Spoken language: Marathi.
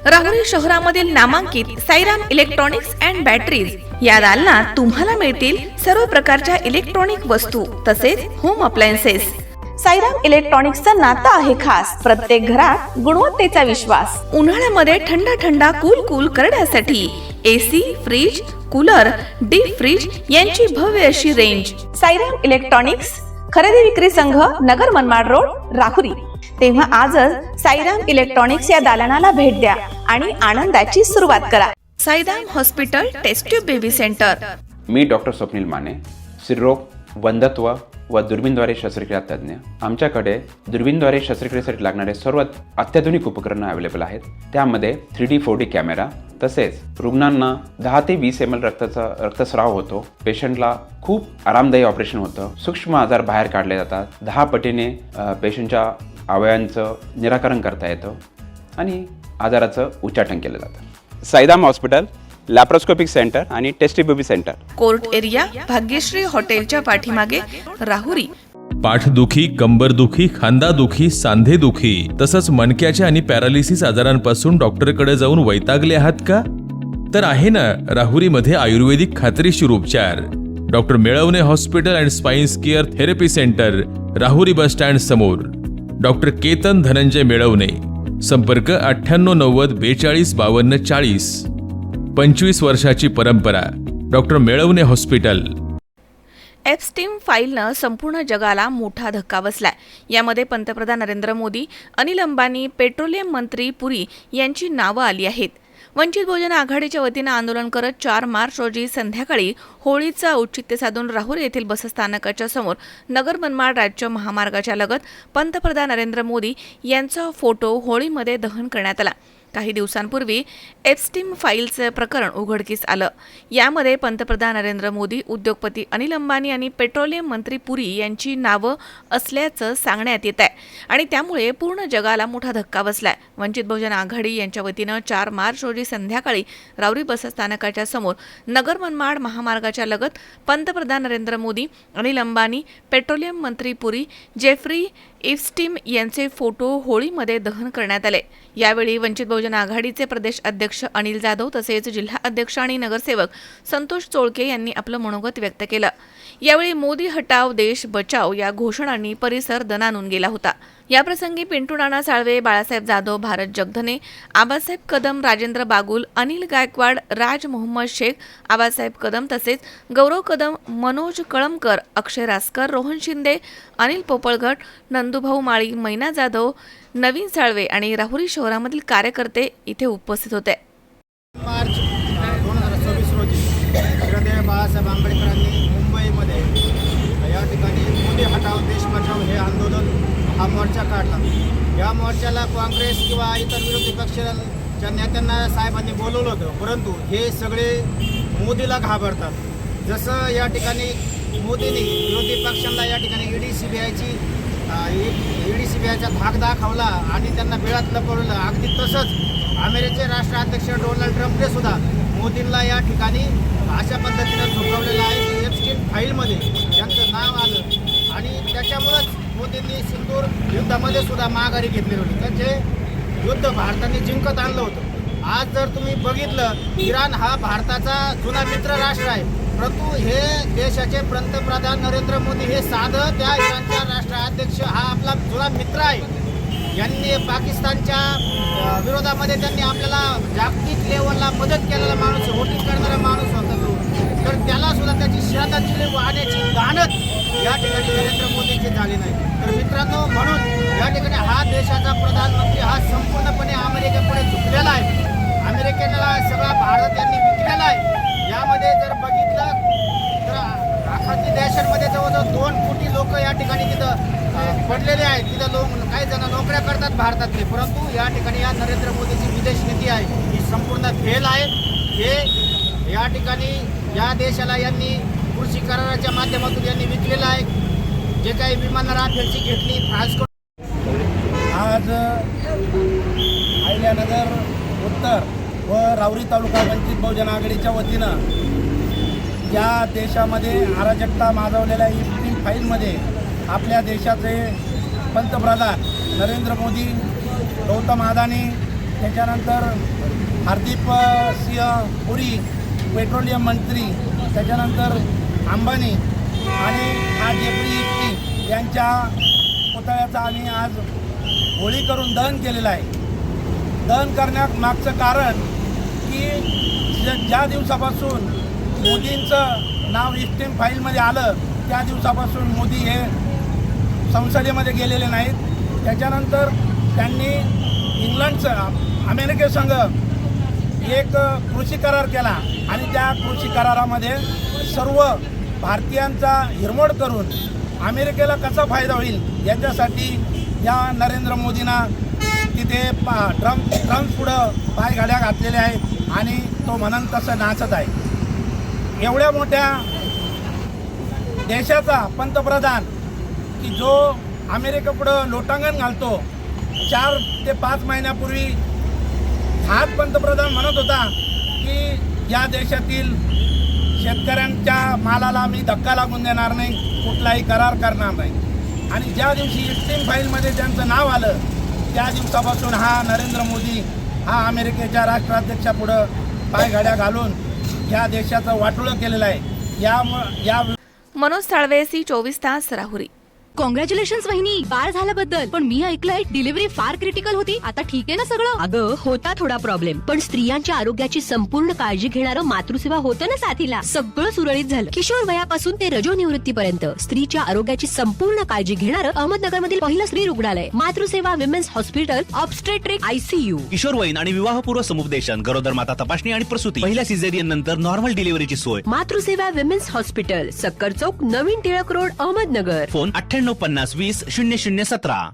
राहुरी शहरामधील नामांकित साईराम इलेक्ट्रॉनिक्स अँड बॅटरीज या दालनात तुम्हाला मिळतील सर्व प्रकारच्या इलेक्ट्रॉनिक वस्तू तसेच होम अप्लायन्सेस। साईराम इलेक्ट्रॉनिक्सचं नातं आहे खास, प्रत्येक घरात गुणवत्तेचा विश्वास। उन्हाळ्यामध्ये थंड कूल करण्यासाठी AC, fridge, cooler, deep fridge यांची भव्य अशी रेंज। साईराम इलेक्ट्रॉनिक्स खरेदी विक्री संघ, नगर मनमाड रोड, राहुरी। तेव्हा आजच साईराम इलेक्ट्रॉनिक्स या दालनाला भेट द्या आणि आनंदाची सुरुवात करा। Sairam hospital test tube baby centre. मी डॉक्टर स्वप्नील माने, स्त्रीरोग, वंध्यत्व व दुर्बीणद्वारे शस्त्रक्रिया तज्ज्ञ। आमच्याकडे दुर्बीणद्वारे शस्त्रक्रियेसाठी लागणारे सर्व अत्याधुनिक उपकरणं अवेलेबल आहेत। त्यामध्ये 3D 4D कॅमेरा, तसेच रुग्णांना 10 ते 20 ml रक्तस्राव होतो। पेशंटला खूप आरामदायी ऑपरेशन होतं। सूक्ष्म आजार बाहेर काढले जातात। 10 पटीने पेशंटच्या अवयवांचं निराकरण करता येतं आणि आजाराचं उच्चाटन केलं जातं। साईराम हॉस्पिटल लॅप्रोस्कोपिक सेंटर आणि test baby centre, court area, Bhagyashree हॉटेलच्या पाठीमागे, राहुरी। पाठदुखी, कंबरदुखी, खांदादुखी, सांधेदुखी तसंच मणक्याच्या आणि पॅरालिसिस आजारांपासून डॉक्टरकडे जाऊन वैतागले आहात का? तर आहे ना राहुरीमध्ये आयुर्वेदिक खात्रीशीर उपचार। Doctor Melavane hospital and spine care therapy centre, Rahuri bus stand समोर। डॉक्टर केतन धनंजय मेळवणे, संपर्क 9890 42 52 40। 25 वर्षाची परंपरा, डॉक्टर मेळवणे हॉस्पिटल। एप्स्टीन फाईलनं संपूर्ण जगाला मोठा धक्का बसलाय। यामध्ये पंतप्रधान नरेंद्र मोदी, अनिल अंबानी, पेट्रोलियम मंत्री पुरी यांची नावं आली आहेत। वंचित बहुजन आघाडीच्या वतीनं आंदोलन करत 4 मार्च रोजी संध्याकाळी होळीचं औचित्य साधून राहुरी येथील बसस्थानकाच्या समोर नगर मनमाड राज्य महामार्गाच्या लगत पंतप्रधान नरेंद्र मोदी यांचा फोटो होळीमध्ये दहन करण्यात आला। काही दिवसांपूर्वी एप्स्टीन फाईलचं प्रकरण उघडकीस आलं। यामध्ये पंतप्रधान नरेंद्र मोदी, उद्योगपती अनिल अंबानी आणि पेट्रोलियम मंत्री पुरी यांची नावं असल्याचं सांगण्यात येत आहे आणि त्यामुळे पूर्ण जगाला मोठा धक्का बसलाय। वंचित बहुजन आघाडी यांच्या वतीनं 4 मार्च रोजी संध्याकाळी राहुरी बसस्थानकाच्या समोर नगर मनमाड महामार्गाच्या लगत पंतप्रधान नरेंद्र मोदी, अनिल अंबानी, पेट्रोलियम मंत्री पुरी, जेफ्री एप्स्टीन यांचे फोटो होळीमध्ये दहन करण्यात आले। यावेळी वंचित बहुजन आघाडीचे प्रदेश अध्यक्ष अनिल जाधव तसेच जिल्हा अध्यक्ष आणि नगरसेवक संतोष चोळके यांनी आपलं मनोगत व्यक्त केलं। यावेळी मोदी हटाव देश बचाव या घोषणांनी परिसर दणाणून गेला होता। याप्रसंगी पिंटू नाना साळवे, बाळासाहेब जाधव, भारत जगधने, आबासाहेब कदम, राजेंद्र बागुल, अनिल गायकवाड, राज मोहम्मद शेख, आबासाहेब कदम तसेच गौरव कदम, मनोज कळमकर, अक्षय रासकर, रोहन शिंदे, अनिल पोपळघट, नंदुभाऊ माळी, मैना जाधव, नवीन साळवे आणि राहुरी शहरामधील कार्यकर्ते इथे उपस्थित होते। मार्च 2026 रोजी श्रद्धेय बाळासाहेब आंबेडकरांनी मुंबईमध्ये या ठिकाणी मोदी हटाव देश बचाव हे आंदोलन हा मोर्चा काढला। या मोर्चाला काँग्रेस किंवा इतर विरोधी पक्षाच्या नेत्यांना साहेबांनी बोलवलं होतं, परंतु हे सगळे मोदीला घाबरतात। जसं या ठिकाणी मोदींनी विरोधी पक्षांना या ठिकाणी ईडी सीबीआयचा धाक दाखवला आणि त्यांना बिळात लपवलं, अगदी तसंच अमेरिकेचे राष्ट्राध्यक्ष डोनाल्ड ट्रम्पने सुद्धा मोदींना या ठिकाणी अशा पद्धतीनं झोपवलेलं आहे की एप्स्टीन फाईलमध्ये त्यांचं नाव आलं आणि त्याच्यामुळंच मोदींनी सिंदूर युद्धामध्ये सुद्धा माघारी घेतली होती। त्याचे युद्ध भारताने जिंकत आणलं होतं। आज जर तुम्ही बघितलं, इराण हा भारताचा जुना मित्र राष्ट्र आहे, परंतु हे देशाचे पंतप्रधान नरेंद्र मोदी हे साधं त्या इराणच्या राष्ट्राध्यक्ष हा आपला जुना मित्र आहे। यांनी पाकिस्तानच्या विरोधामध्ये त्यांनी आपल्याला जागतिक लेवलला मदत केलेला माणूस, वोटिंग करणारा माणूस होता तो, तर त्याला सुद्धा त्याची श्रद्धांजली वाहण्याची दानत या ठिकाणी नरेंद्र मोदींची झाली नाही। तर मित्रांनो, म्हणून या ठिकाणी हा देशाचा प्रधानमंत्री हा संपूर्णपणे अमेरिकेपुढे झुकलेला आहे। अमेरिकेला सगळा भारत यांनी विकलेला आहे। यामध्ये जर बघितलं तर आखाती देशांमध्ये जवळजवळ 2 कोटी लोक या ठिकाणी तिथं पडलेले आहेत। तिथं काही जण नोकऱ्या करतात भारतातले, परंतु या ठिकाणी या नरेंद्र मोदीची विदेश नीती आहे ही संपूर्ण फेल आहे। हे या ठिकाणी या देशाला यांनी कृषी कराराच्या माध्यमातून यांनी विकलेलं आहे। जे काही विमानं राफेलची घेतली फ्रान्स आज अहिल्यानगर उत्तर व राहुरी तालुका वंचित बहुजन आघाडीच्या वतीनं या देशामध्ये अराजकता माजवलेल्या एप्स्टीन फाईलमध्ये आपल्या देशाचे पंतप्रधान नरेंद्र मोदी, गौतम अदानी, त्याच्यानंतर हरदीप सिंह पुरी पेट्रोलियम मंत्री, त्याच्यानंतर अंबानी आणि आज जेफ्री इप्स्टीन यांच्या पुतळ्याचं आम्ही आज होळी करून दहन केलेलं आहे. दहन करण्यामागचं कारण की ज्या दिवसापासून मोदींचं नाव इस्टीम फाईलमध्ये आलं त्या दिवसापासून मोदी हे संसदेमध्ये गेलेले नाहीत. त्याच्यानंतर त्यांनी इंग्लंडचं अमेरिकेसंग एक कृषी करार केला आणि त्या कृषी करारामध्ये सर्व भारतीयांचा हिरमोड करून अमेरिकेला कसा फायदा होईल याच्यासाठी या नरेंद्र मोदींना तिथे ट्रम्प पुढं पायघाड्या घातलेल्या आहेत आणि तो म्हणून तसं नाचत आहे. एवढ्या मोठ्या देशाचा पंतप्रधान की जो अमेरिकेपुढं लोटांगण घालतो, 4 ते 5 महिन्यापूर्वी हाच पंतप्रधान म्हणत होता की या देशातील शेतकऱ्यांच्या मालाला मी धक्का लागून देणार नाही, कुठलाही करार करणार नाही. आणि ज्या दिवशी इस्टीम फाईलमध्ये त्यांचं नाव आलं त्या दिवसापासून हा नरेंद्र मोदी हा अमेरिकेच्या राष्ट्राध्यक्षापुढं पायघाड्या घालून या देशाचं वाटोळं केलेलं आहे. या मनोज साळवे, C24 तास, राहुरी. कॉंग्रॅच्युलेशन्स वहिनी, बाळ झाल्याबद्दल. पण मी ऐकलंय डिलिव्हरी फार क्रिटिकल होती. आता ठीक आहे ना सगळं? अगं होता थोडा प्रॉब्लेम, पण स्त्रियांच्या आरोग्याची संपूर्ण काळजी घेणारं मातृसेवा होतं ना साथीला. सगळं सुरळीत झालं. किशोर वयापासून ते रजोनिवृत्तीपर्यंत स्त्रीच्या आरोग्याची संपूर्ण काळजी घेणारं अहमदनगरमधील पहिलं स्त्री रुग्णालय Matruseva women's hospital, obstetric ICU. किशोरवयीन आणि विवाहपूर्व समुपदेशन, गरोदर माता तपासणी आणि प्रसूती, पहिल्या सिझेरियन नंतर नॉर्मल डिलिव्हरीची सोय. मातृसेवा विमेन्स हॉस्पिटल, सक्कर चौक, नवीन टिळक रोड, अहमदनगर. फोन 9850 20 0017.